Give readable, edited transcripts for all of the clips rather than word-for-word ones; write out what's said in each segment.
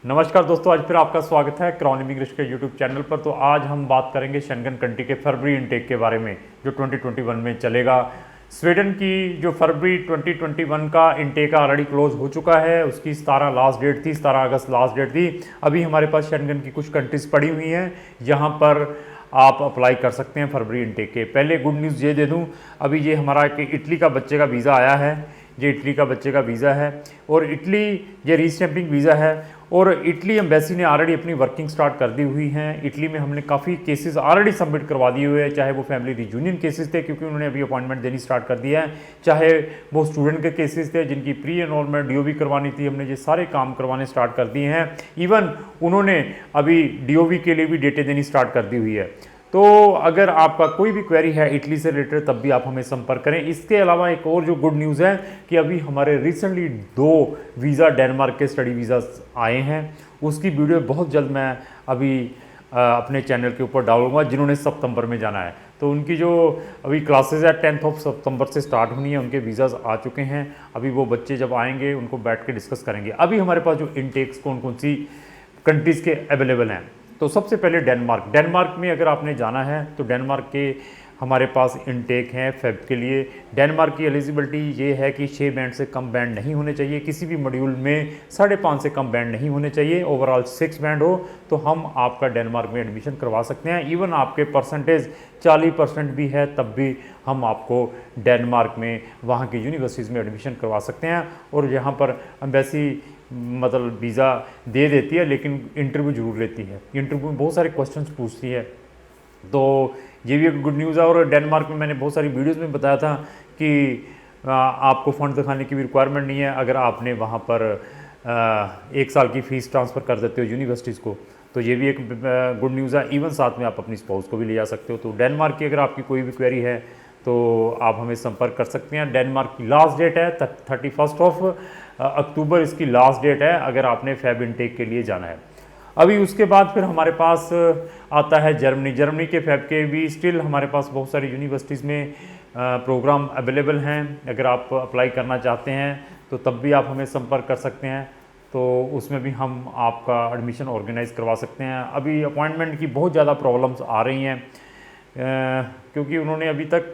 नमस्कार दोस्तों, आज फिर आपका स्वागत है क्रॉन इमिग्रेशन के यूट्यूब चैनल पर। तो आज हम बात करेंगे शेंगन कंट्री के फरवरी इनटेक के बारे में जो 2021 में चलेगा। स्वीडन की जो फरवरी 2021 का इनटेक ऑलरेडी क्लोज हो चुका है, उसकी 17 लास्ट डेट थी, 17 अगस्त लास्ट डेट थी। अभी हमारे पास शेंगन की कुछ कंट्रीज पड़ी हुई हैं, यहाँ पर आप अप्लाई कर सकते हैं फरवरी इनटेक के। पहले गुड न्यूज़ ये दे दूँ, अभी ये हमारा कि इटली का बच्चे का वीज़ा आया है, ये इटली का बच्चे का वीज़ा है और इटली ये रीस्टैंपिंग वीज़ा है और इटली एम्बेसी ने ऑलरेडी अपनी वर्किंग स्टार्ट कर दी हुई हैं। इटली में हमने काफ़ी केसेस ऑलरेडी सबमिट करवा दिए हुए हैं, चाहे वो फैमिली रियूनियन केसेस थे क्योंकि उन्होंने अभी अपॉइंटमेंट देनी स्टार्ट कर दिया है, चाहे वो स्टूडेंट के केसेस थे जिनकी प्री एनरोलमेंट डीओवी करवानी थी, हमने ये सारे काम करवाने स्टार्ट कर दिए हैं। इवन उन्होंने अभी डीओवी के लिए भी डेटें देनी स्टार्ट कर दी हुई है। तो अगर आपका कोई भी क्वेरी है इटली से रिलेटेड तब भी आप हमें संपर्क करें। इसके अलावा एक और जो गुड न्यूज़ है कि अभी हमारे रिसेंटली 2 वीज़ा डेनमार्क के स्टडी वीज़ा आए हैं, उसकी वीडियो बहुत जल्द मैं अभी अपने चैनल के ऊपर डालूंगा। जिन्होंने सितंबर में जाना है तो उनकी जो अभी क्लासेज है 10 सितंबर से स्टार्ट होनी है, उनके वीज़ाज आ चुके हैं। अभी वो बच्चे जब आएंगे उनको बैठ के डिस्कस करेंगे। अभी हमारे पास जो इनटेक्स कौन कौन सी कंट्रीज़ के अवेलेबल हैं, तो सबसे पहले डेनमार्क में अगर आपने जाना है तो डेनमार्क के हमारे पास इनटेक हैं फेब के लिए। डेनमार्क की एलिजिबिलिटी ये है कि 6 बैंड से कम बैंड नहीं होने चाहिए, किसी भी मॉड्यूल में 5.5 से कम बैंड नहीं होने चाहिए, ओवरऑल 6 बैंड हो तो हम आपका डेनमार्क में एडमिशन करवा सकते हैं। इवन आपके परसेंटेज 40% भी है तब भी हम आपको डेनमार्क में वहाँ की यूनिवर्सिटीज़ में एडमिशन करवा सकते हैं। और यहाँ पर एम्बेसी मतलब वीज़ा दे देती है लेकिन इंटरव्यू जरूर लेती है, इंटरव्यू में बहुत सारे क्वेश्चंस पूछती है, तो ये भी एक गुड न्यूज़ है। और डेनमार्क में मैंने बहुत सारी वीडियोस में बताया था कि आपको फ़ंड दिखाने की भी रिक्वायरमेंट नहीं है अगर आपने वहाँ पर 1 साल की फ़ीस ट्रांसफ़र कर देते हो यूनिवर्सिटीज़ को, तो ये भी एक गुड न्यूज़ है। इवन साथ में आप अपनी स्पाउस को भी ले जा सकते हो। तो डेनमार्क की अगर आपकी कोई भी क्वेरी है तो आप हमें संपर्क कर सकते हैं। डेनमार्क की लास्ट डेट है 31 अक्टूबर, इसकी लास्ट डेट है अगर आपने फेब इनटेक के लिए जाना है। अभी उसके बाद फिर हमारे पास आता है जर्मनी के फेब के भी स्टिल हमारे पास बहुत सारी यूनिवर्सिटीज़ में प्रोग्राम अवेलेबल हैं। अगर आप अप्लाई करना चाहते हैं तो तब भी आप हमें संपर्क कर सकते हैं, तो उसमें भी हम आपका एडमिशन ऑर्गेनाइज़ करवा सकते हैं। अभी अपॉइंटमेंट की बहुत ज़्यादा प्रॉब्लम्स आ रही हैं क्योंकि उन्होंने अभी तक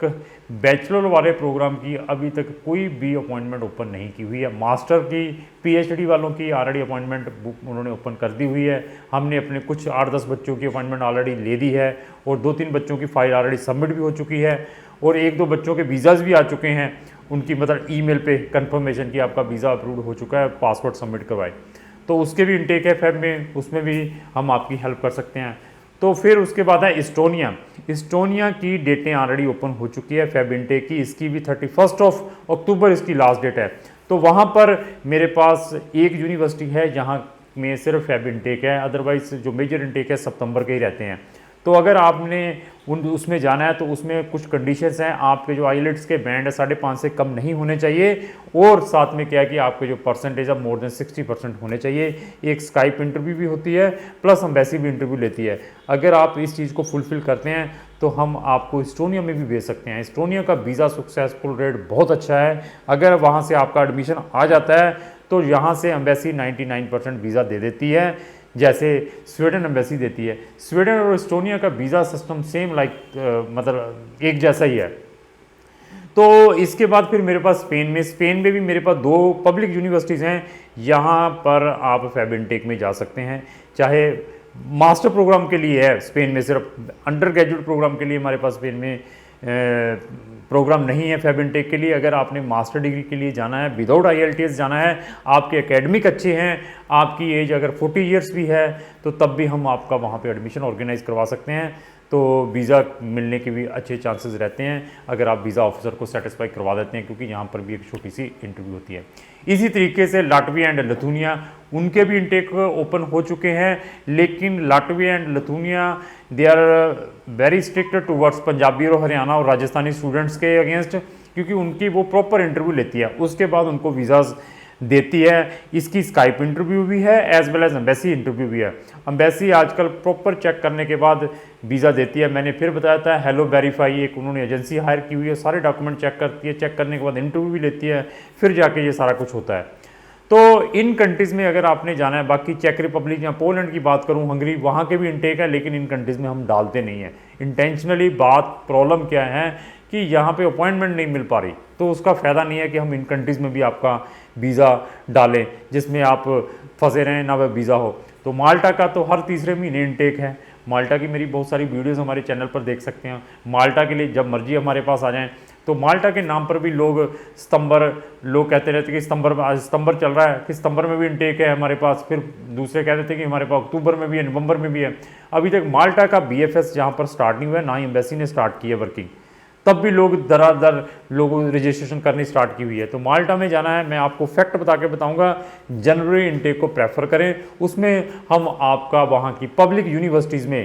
बैचलर वाले प्रोग्राम की अभी तक कोई भी अपॉइंटमेंट ओपन नहीं की हुई है। मास्टर की पीएचडी वालों की ऑलरेडी अपॉइंटमेंट बुक उन्होंने ओपन कर दी हुई है। हमने अपने कुछ 8-10 बच्चों की अपॉइंटमेंट ऑलरेडी ले दी है और 2-3 बच्चों की फ़ाइल ऑलरेडी सबमिट भी हो चुकी है और 1-2 बच्चों के वीज़ाज़ भी आ चुके हैं, उनकी मतलब ईमेल पे कंफर्मेशन की आपका वीज़ा अप्रूव हो चुका है, पासपोर्ट सबमिट करवाए, तो उसके भी इनटेक है फेब में, उसमें भी हम आपकी हेल्प कर सकते हैं। तो फिर उसके बाद है इस्टोनिया की डेटें ऑलरेडी ओपन हो चुकी है फेब इनटेक की, इसकी भी 31 अक्टूबर इसकी लास्ट डेट है। तो वहाँ पर मेरे पास एक यूनिवर्सिटी है जहाँ में सिर्फ फेब इनटेक है, अदरवाइज जो मेजर इनटेक है सितंबर के ही रहते हैं। तो अगर आपने उसमें जाना है तो उसमें कुछ कंडीशंस हैं। आपके जो आईलेट्स के बैंड है 5.5 से कम नहीं होने चाहिए और साथ में क्या है कि आपके जो परसेंटेज है मोर देन 60% होने चाहिए। एक स्काइप इंटरव्यू भी होती है प्लस एम्बेसी भी इंटरव्यू लेती है। अगर आप इस चीज़ को फुलफिल करते हैं तो हम आपको इस्टोनिया में भी भेज सकते हैं। इस्टोनिया का वीज़ा सक्सेसफुल रेट बहुत अच्छा है। अगर वहाँ से आपका एडमिशन आ जाता है तो यहाँ से एम्बेसी 99% वीज़ा दे देती है, जैसे स्वीडन एम्बेसी देती है। स्वीडन और इस्टोनिया का वीज़ा सिस्टम सेम मतलब एक जैसा ही है। तो इसके बाद फिर मेरे पास स्पेन में भी मेरे पास 2 पब्लिक यूनिवर्सिटीज़ हैं, यहाँ पर आप फेब इनटेक में जा सकते हैं। चाहे मास्टर प्रोग्राम के लिए है स्पेन में, सिर्फ अंडर ग्रेजुएट प्रोग्राम के लिए हमारे पास स्पेन में प्रोग्राम नहीं है फेब इनटेक के लिए। अगर आपने मास्टर डिग्री के लिए जाना है, विदाउट IELTS जाना है, आपके एकेडमिक अच्छे हैं, आपकी एज अगर 40 ईयर्स भी है तो तब भी हम आपका वहाँ पे एडमिशन ऑर्गेनाइज़ करवा सकते हैं। तो वीज़ा मिलने के भी अच्छे चांसेस रहते हैं अगर आप वीज़ा ऑफिसर को सेटिस्फाई करवा देते हैं, क्योंकि यहाँ पर भी एक छोटी सी इंटरव्यू होती है। इसी तरीके से लाटविया एंड लिथुनिया, उनके भी इनटेक ओपन हो चुके हैं, लेकिन Latvia and Lithuania they are very strict towards Punjabi और हरियाणा और राजस्थानी स्टूडेंट्स के अगेंस्ट, क्योंकि उनकी वो प्रॉपर इंटरव्यू लेती है, उसके बाद उनको वीज़ाज़ देती है। इसकी स्काइप इंटरव्यू भी है as well as embassy interview भी है। एम्बेसी आजकल प्रॉपर चेक करने के बाद वीज़ा देती है। मैंने फिर बताया था हेलो वेरीफाई एक उन्होंने एजेंसी हायर की हुई है, सारे डॉक्यूमेंट चेक करती है, चेक करने के बाद इंटरव्यू भी लेती है, फिर जाके ये सारा कुछ होता है। तो इन कंट्रीज़ में अगर आपने जाना है, बाकी चेक रिपब्लिक या पोलैंड की बात करूं, हंगरी, वहाँ के भी इनटेक है, लेकिन इन कंट्रीज़ में हम डालते नहीं हैं इंटेंशनली। बात प्रॉब्लम क्या है कि यहाँ पे अपॉइंटमेंट नहीं मिल पा रही, तो उसका फ़ायदा नहीं है कि हम इन कंट्रीज़ में भी आपका वीज़ा डालें जिसमें आप फंसे रहें, ना वह वीज़ा हो। तो माल्टा का तो हर तीसरे महीने इनटेक है। माल्टा की मेरी बहुत सारी वीडियोस हमारे चैनल पर देख सकते हैं। माल्टा के लिए जब मर्जी हमारे पास आ जाएं। तो माल्टा के नाम पर भी लोग लोग कहते रहते कि आज सितंबर चल रहा है कि सितंबर में भी इनटेक है हमारे पास, फिर दूसरे कहते थे कि हमारे पास अक्टूबर में भी है, नवंबर में भी है। अभी तक माल्टा का BFS जहाँ पर स्टार्ट नहीं हुआ है, ना ही एम्बेसी ने स्टार्ट की है वर्किंग, तब भी लोग दर लोगों रजिस्ट्रेशन करनी स्टार्ट की हुई है। तो माल्टा में जाना है, मैं आपको फैक्ट बता के बताऊंगा, जनवरी इनटेक को प्रेफर करें। उसमें हम आपका वहाँ की पब्लिक यूनिवर्सिटीज़ में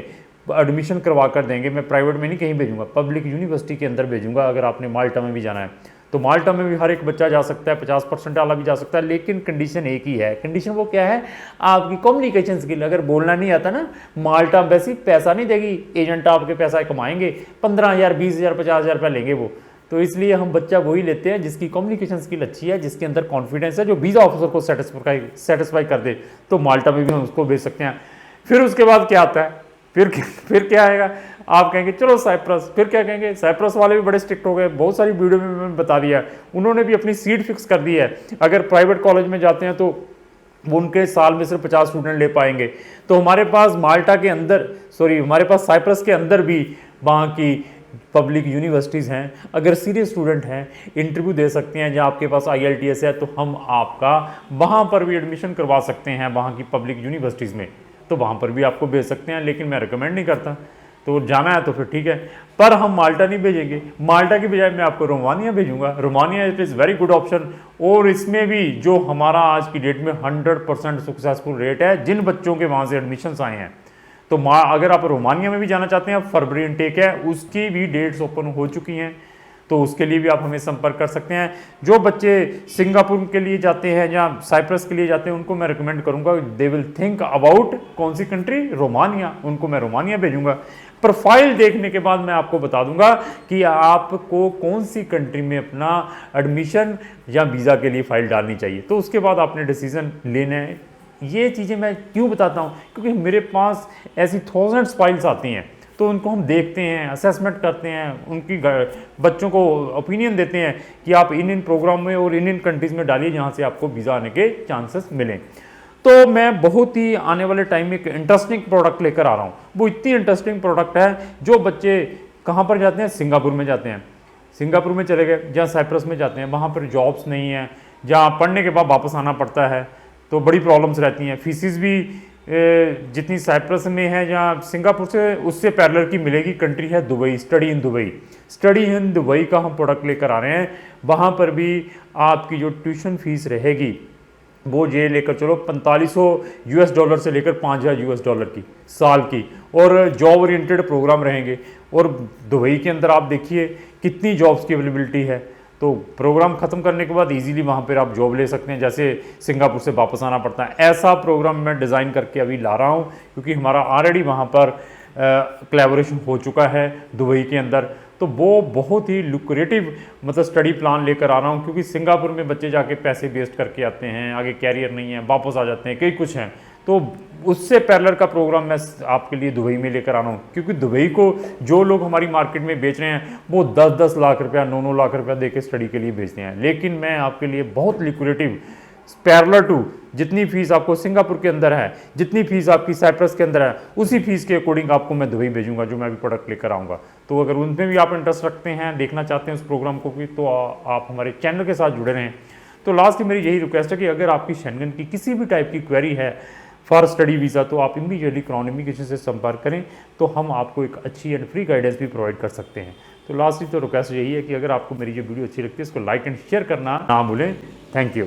एडमिशन करवा कर देंगे। मैं प्राइवेट में नहीं कहीं भेजूंगा, पब्लिक यूनिवर्सिटी के अंदर भेजूंगा। अगर आपने माल्टा में भी जाना है तो माल्टा में भी हर एक बच्चा जा सकता है, 50% वाला भी जा सकता है, लेकिन कंडीशन एक ही है। कंडीशन वो क्या है, आपकी कम्युनिकेशन स्किल। अगर बोलना नहीं आता ना, माल्टा वैसे पैसा नहीं देगी, एजेंट आपके पैसा कमाएंगे, 15,000 20,000 50,000 रुपये लेंगे वो। तो इसलिए हम बच्चा वही लेते हैं जिसकी कम्युनिकेशन स्किल अच्छी है, जिसके अंदर कॉन्फिडेंस है, जो वीज़ा ऑफिसर को सेटिस्फाई कर दे। तो माल्टा में भी हम उसको भेज सकते हैं। फिर उसके बाद क्या आता है, फिर क्या आएगा, आप कहेंगे चलो साइप्रस। फिर क्या कहेंगे, साइप्रस वाले भी बड़े स्ट्रिक्ट हो गए, बहुत सारी वीडियो में मैंने बता दिया है। उन्होंने भी अपनी सीट फिक्स कर दी है। अगर प्राइवेट कॉलेज में जाते हैं तो वो उनके साल में सिर्फ 50 स्टूडेंट ले पाएंगे। तो हमारे पास माल्टा के अंदर, हमारे पास साइप्रस के अंदर भी वहाँ की पब्लिक यूनिवर्सिटीज़ हैं। अगर सीरियस स्टूडेंट हैं, इंटरव्यू दे सकते हैं, जहाँ आपके पास IELTS है, तो हम आपका वहाँ पर भी एडमिशन करवा सकते हैं वहाँ की पब्लिक यूनिवर्सिटीज़ में। तो वहाँ पर भी आपको भेज सकते हैं, लेकिन मैं रिकमेंड नहीं करता। तो जाना है तो फिर ठीक है, पर हम माल्टा नहीं भेजेंगे। माल्टा की बजाय मैं आपको रोमानिया भेजूंगा। Romania it is very good option, और इसमें भी जो हमारा आज की डेट में 100% सक्सेसफुल रेट है जिन बच्चों के वहाँ से एडमिशन्स आए हैं। तो अगर आप रोमानिया में भी जाना चाहते हैं, फरवरी इनटेक है, उसकी भी डेट्स ओपन हो चुकी हैं, तो उसके लिए भी आप हमें संपर्क कर सकते हैं। जो बच्चे सिंगापुर के लिए जाते हैं या साइप्रस के लिए जाते हैं, उनको मैं रिकमेंड करूंगा, दे विल थिंक अबाउट कौन सी कंट्री, रोमानिया। उनको मैं रोमानिया भेजूंगा। प्रोफाइल देखने के बाद मैं आपको बता दूंगा कि आपको कौन सी कंट्री में अपना एडमिशन या वीज़ा के लिए फाइल डालनी चाहिए। तो उसके बाद आपने डिसीजन लेना है। ये चीज़ें मैं क्यों बताता हूँ, क्योंकि मेरे पास ऐसी थाउजेंड्स फाइल्स आती हैं, तो उनको हम देखते हैं, असेसमेंट करते हैं, उनकी बच्चों को ओपिनियन देते हैं कि आप इन प्रोग्राम में और इन कंट्रीज़ में डालिए जहाँ से आपको वीज़ा आने के चांसेस मिलें। तो मैं बहुत ही आने वाले टाइम में एक इंटरेस्टिंग प्रोडक्ट लेकर आ रहा हूँ। वो इतनी इंटरेस्टिंग प्रोडक्ट है, जो बच्चे कहाँ पर जाते हैं, सिंगापुर में जाते हैं, सिंगापुर में चले गए, जहाँ साइप्रस में जाते हैं, वहाँ पर जॉब्स नहीं है, जहाँ पढ़ने के बाद वापस आना पड़ता है, तो बड़ी प्रॉब्लम्स रहती हैं। फीसिस भी जितनी साइप्रस में है या सिंगापुर से उससे पैरेलल की मिलेगी। कंट्री है Dubai, study in Dubai. Study in Dubai का हम प्रोडक्ट लेकर आ रहे हैं। वहाँ पर भी आपकी जो ट्यूशन फीस रहेगी वो ये लेकर चलो $4500 से लेकर $5000 की साल की, और जॉब ओरिएंटेड प्रोग्राम रहेंगे। और दुबई के अंदर आप देखिए कितनी जॉब्स की अवेलेबिलिटी है। तो प्रोग्राम ख़त्म करने के बाद इजीली वहाँ पर आप जॉब ले सकते हैं, जैसे सिंगापुर से वापस आना पड़ता है। ऐसा प्रोग्राम मैं डिज़ाइन करके अभी ला रहा हूँ, क्योंकि हमारा ऑलरेडी वहाँ पर कोलैबोरेशन हो चुका है दुबई के अंदर। तो वो बहुत ही लुक्रेटिव मतलब स्टडी प्लान लेकर आ रहा हूँ, क्योंकि सिंगापुर में बच्चे जाके पैसे वेस्ट करके आते हैं, आगे कैरियर नहीं है, वापस आ जाते हैं, कई कुछ हैं। तो उससे पैरेलल का प्रोग्राम मैं आपके लिए दुबई में लेकर आ रहा हूँ, क्योंकि दुबई को जो लोग हमारी मार्केट में बेच रहे हैं वो 10-10 लाख रुपया, 9-9 लाख रुपया दे के स्टडी के लिए बेचते हैं। लेकिन मैं आपके लिए बहुत लिक्विडेटिव पैरेलल टू जितनी फीस आपको सिंगापुर के अंदर है, जितनी फीस आपकी साइप्रस के अंदर है, उसी फीस के अकॉर्डिंग आपको मैं दुबई भेजूंगा, जो मैं भी प्रोडक्ट लेकर आऊँगा। तो अगर उनमें भी आप इंटरेस्ट रखते हैं, देखना चाहते हैं उस प्रोग्राम को भी, तो आप हमारे चैनल के साथ जुड़े रहें। तो लास्ट की मेरी यही रिक्वेस्ट है कि अगर आपकी शेंगन की किसी भी टाइप की क्वेरी है फॉर स्टडी वीज़ा, तो आप इमीडिएटली क्राउन इमिग्रेशन से संपर्क करें, तो हम आपको एक अच्छी एंड फ्री गाइडेंस भी प्रोवाइड कर सकते हैं। तो लास्टली तो रिक्वेस्ट यही है कि अगर आपको मेरी ये वीडियो अच्छी लगती है, इसको लाइक एंड शेयर करना ना भूलें। Thank you.